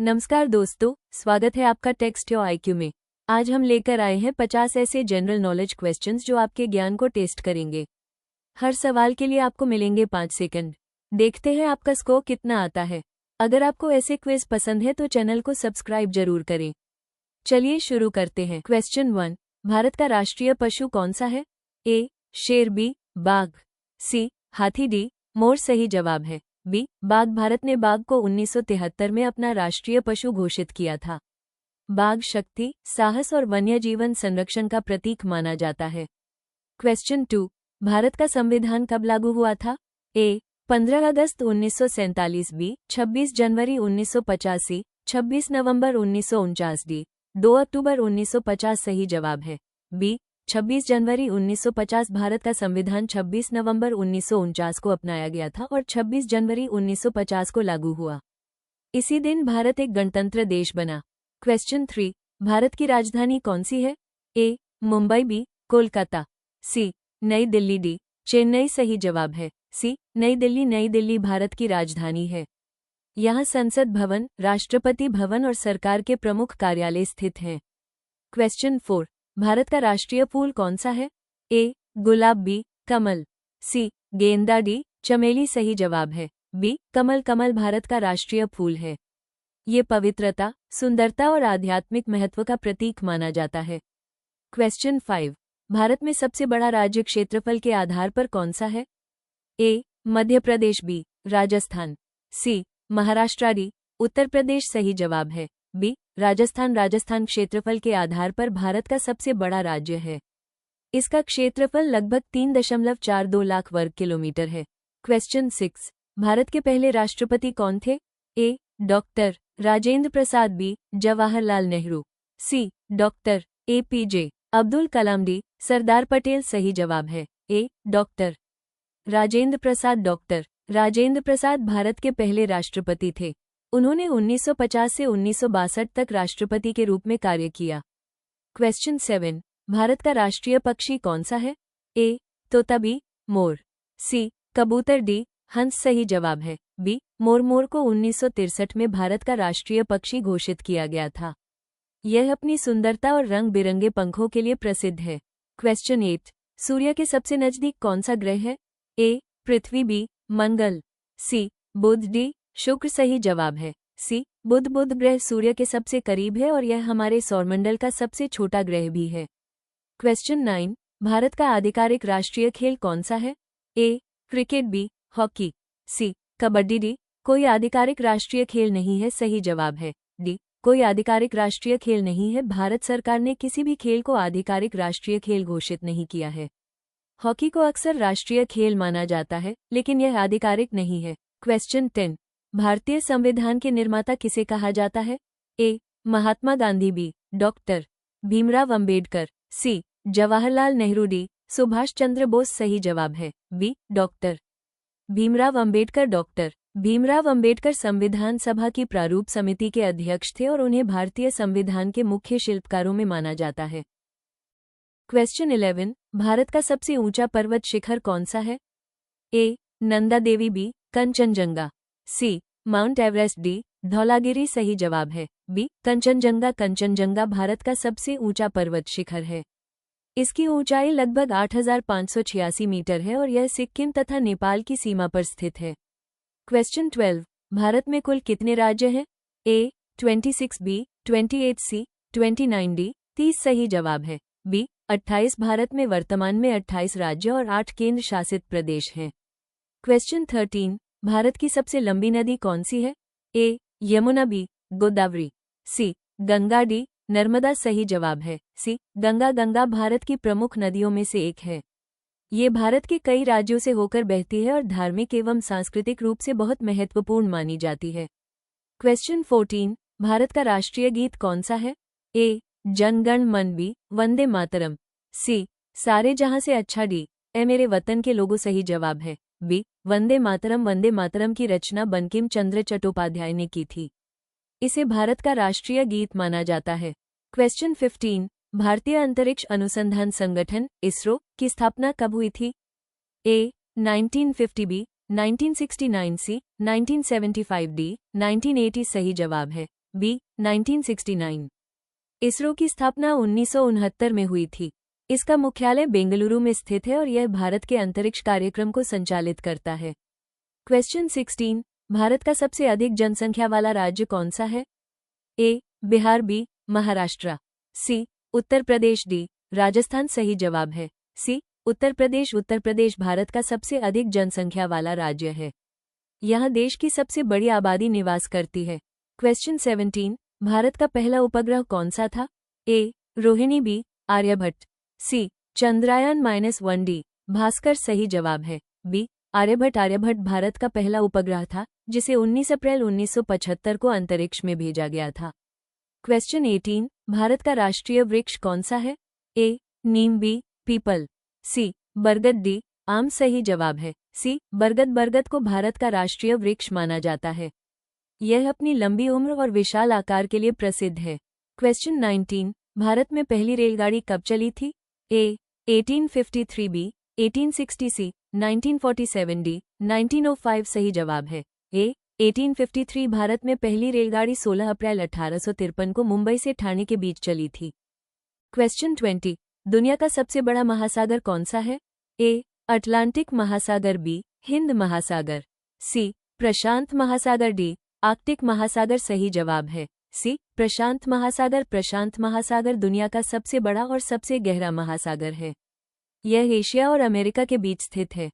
नमस्कार दोस्तों, स्वागत है आपका टेक्स्ट योर आईक्यू में। आज हम लेकर आए हैं 50 ऐसे जनरल नॉलेज क्वेश्चंस जो आपके ज्ञान को टेस्ट करेंगे। हर सवाल के लिए आपको मिलेंगे 5 सेकंड। देखते हैं आपका स्कोर कितना आता है। अगर आपको ऐसे क्विज पसंद है तो चैनल को सब्सक्राइब जरूर करें। चलिए शुरू करते हैं। क्वेश्चन 1, भारत का राष्ट्रीय पशु कौन सा है? ए शेर, बी बाघ, सी हाथी, डी मोर सही जवाब है बी बाघ। भारत ने बाघ को 1973 में अपना राष्ट्रीय पशु घोषित किया था। बाघ शक्ति, साहस और वन्य जीवन संरक्षण का प्रतीक माना जाता है। क्वेश्चन 2, भारत का संविधान कब लागू हुआ था? ए 15 अगस्त 1947, बी 26 जनवरी 1985, 26 नवंबर 1949, डी 2 अक्टूबर 1950 सही जवाब है बी 26 जनवरी 1950। भारत का संविधान 26 नवंबर 1949 को अपनाया गया था और 26 जनवरी 1950 को लागू हुआ। इसी दिन भारत एक गणतंत्र देश बना। क्वेश्चन 3, भारत की राजधानी कौन सी है? ए मुंबई, बी कोलकाता, सी नई दिल्ली, डी चेन्नई सही जवाब है सी नई दिल्ली। नई दिल्ली भारत की राजधानी है। यहाँ संसद भवन, राष्ट्रपति भवन और सरकार के प्रमुख कार्यालय स्थित हैं। क्वेश्चन 4, भारत का राष्ट्रीय फूल कौन सा है? ए गुलाब, बी कमल, सी गेंदा, डी चमेली सही जवाब है बी कमल। कमल भारत का राष्ट्रीय फूल है। ये पवित्रता, सुंदरता और आध्यात्मिक महत्व का प्रतीक माना जाता है। क्वेश्चन 5, भारत में सबसे बड़ा राज्य क्षेत्रफल के आधार पर कौन सा है? ए मध्य प्रदेश, बी राजस्थान, सी महाराष्ट्र, डी उत्तर प्रदेश सही जवाब है बी राजस्थान। राजस्थान क्षेत्रफल के आधार पर भारत का सबसे बड़ा राज्य है। इसका क्षेत्रफल लगभग 3.42 लाख वर्ग किलोमीटर है। क्वेश्चन 6, भारत के पहले राष्ट्रपति कौन थे? ए डॉक्टर राजेंद्र प्रसाद, बी जवाहरलाल नेहरू, सी doctor APJ Abdul Kalam, D Sardar Patel सही जवाब है ए डॉक्टर राजेंद्र प्रसाद। डॉक्टर राजेंद्र प्रसाद भारत के पहले राष्ट्रपति थे। उन्होंने 1950 से 1962 तक राष्ट्रपति के रूप में कार्य किया। क्वेश्चन 7, भारत का राष्ट्रीय पक्षी कौन सा है? ए तोता, बी मोर, सी कबूतर, डी हंस सही जवाब है बी मोर। मोर को 1963 में भारत का राष्ट्रीय पक्षी घोषित किया गया था। यह अपनी सुंदरता और रंग बिरंगे पंखों के लिए प्रसिद्ध है। क्वेश्चन 8, सूर्य के सबसे नजदीक कौन सा ग्रह है? ए पृथ्वी, बी मंगल, सी बुध, डी शुक्र सही जवाब है सी बुध। बुध ग्रह सूर्य के सबसे करीब है और यह हमारे सौरमंडल का सबसे छोटा ग्रह भी है। क्वेश्चन 9, भारत का आधिकारिक राष्ट्रीय खेल कौन सा है? ए क्रिकेट, बी हॉकी, सी कबड्डी, डी कोई आधिकारिक राष्ट्रीय खेल नहीं है सही जवाब है डी कोई आधिकारिक राष्ट्रीय खेल नहीं है। भारत सरकार ने किसी भी खेल को आधिकारिक राष्ट्रीय खेल घोषित नहीं किया है। हॉकी को अक्सर राष्ट्रीय खेल माना जाता है लेकिन यह आधिकारिक नहीं है। क्वेश्चन 10, भारतीय संविधान के निर्माता किसे कहा जाता है? A Mahatma Gandhi, B doctor Bhimrao Ambedkar, C Jawaharlal Nehru, D Subhash Chandra Bose सही जवाब है B doctor Bhimrao Ambedkar. Doctor Bhimrao Ambedkar संविधान सभा की प्रारूप समिति के अध्यक्ष थे और उन्हें भारतीय संविधान के मुख्य शिल्पकारों में माना जाता है। क्वेश्चन 11, भारत का सबसे ऊंचा पर्वत शिखर कौन सा है? ए नंदा देवी, बी कंचनजंगा, सी माउंट एवरेस्ट, डी धौलागिरी सही जवाब है बी कंचनजंगा। कंचनजंगा भारत का सबसे ऊंचा पर्वत शिखर है। इसकी ऊंचाई लगभग 8,586 मीटर है और यह सिक्किम तथा नेपाल की सीमा पर स्थित है। क्वेश्चन 12, भारत में कुल कितने राज्य हैं? ए 26, बी 28, सी 29, डी 30 सही जवाब है बी 28। भारत में वर्तमान में 28 राज्य और 8 केंद्र शासित प्रदेश हैं। क्वेश्चन 13, भारत की सबसे लंबी नदी कौन सी है? ए यमुना, बी गोदावरी, सी गंगा, डी नर्मदा सही जवाब है सी गंगा। गंगा भारत की प्रमुख नदियों में से एक है। ये भारत के कई राज्यों से होकर बहती है और धार्मिक एवं सांस्कृतिक रूप से बहुत महत्वपूर्ण मानी जाती है। क्वेश्चन 14, भारत का राष्ट्रीय गीत कौन सा है? ए जन गण मन, बी वंदे मातरम, सी सारे जहां से अच्छा, डी ए मेरे वतन के लोगों सही जवाब है बी वंदे मातरम। वंदे मातरम की रचना बंकिम चंद्र चट्टोपाध्याय ने की थी। इसे भारत का राष्ट्रीय गीत माना जाता है। क्वेश्चन 15, भारतीय अंतरिक्ष अनुसंधान संगठन इसरो की स्थापना कब हुई थी? ए 1950, बी 1969, सी 1975, डी 1980 सही जवाब है बी 1969। इसरो की स्थापना 1969 में हुई थी। इसका मुख्यालय बेंगलुरु में स्थित है और यह भारत के अंतरिक्ष कार्यक्रम को संचालित करता है। क्वेश्चन 16, भारत का सबसे अधिक जनसंख्या वाला राज्य कौन सा है? ए बिहार, बी महाराष्ट्र, सी उत्तर प्रदेश, डी राजस्थान सही जवाब है सी उत्तर प्रदेश। उत्तर प्रदेश भारत का सबसे अधिक जनसंख्या वाला राज्य है। यहाँ देश की सबसे बड़ी आबादी निवास करती है। क्वेश्चन 17, भारत का पहला उपग्रह कौन सा था? ए रोहिणी, बी आर्यभट्ट, सी चंद्रयान -1 डी भास्कर सही जवाब है बी आर्यभट्ट। आर्यभट्ट भारत का पहला उपग्रह था जिसे 19 अप्रैल 1975 को अंतरिक्ष में भेजा गया था। क्वेश्चन 18, भारत का राष्ट्रीय वृक्ष कौन सा है? ए नीम, बी पीपल, सी बरगद, डी आम सही जवाब है सी बरगद। बरगद को भारत का राष्ट्रीय वृक्ष माना जाता है। यह अपनी लंबी उम्र और विशाल आकार के लिए प्रसिद्ध है। क्वेश्चन 19, भारत में पहली रेलगाड़ी कब चली थी? ए 1853, बी 1860, सी 1947, डी 1905 सही जवाब है ए 1853। भारत में पहली रेलगाड़ी 16 अप्रैल 1853 को मुंबई से ठाणे के बीच चली थी। क्वेश्चन 20, दुनिया का सबसे बड़ा महासागर कौन सा है? ए अटलांटिक महासागर, बी हिंद महासागर, सी प्रशांत महासागर, डी आर्कटिक महासागर सही जवाब है सी प्रशांत महासागर। प्रशांत महासागर दुनिया का सबसे बड़ा और सबसे गहरा महासागर है। यह एशिया और अमेरिका के बीच स्थित है।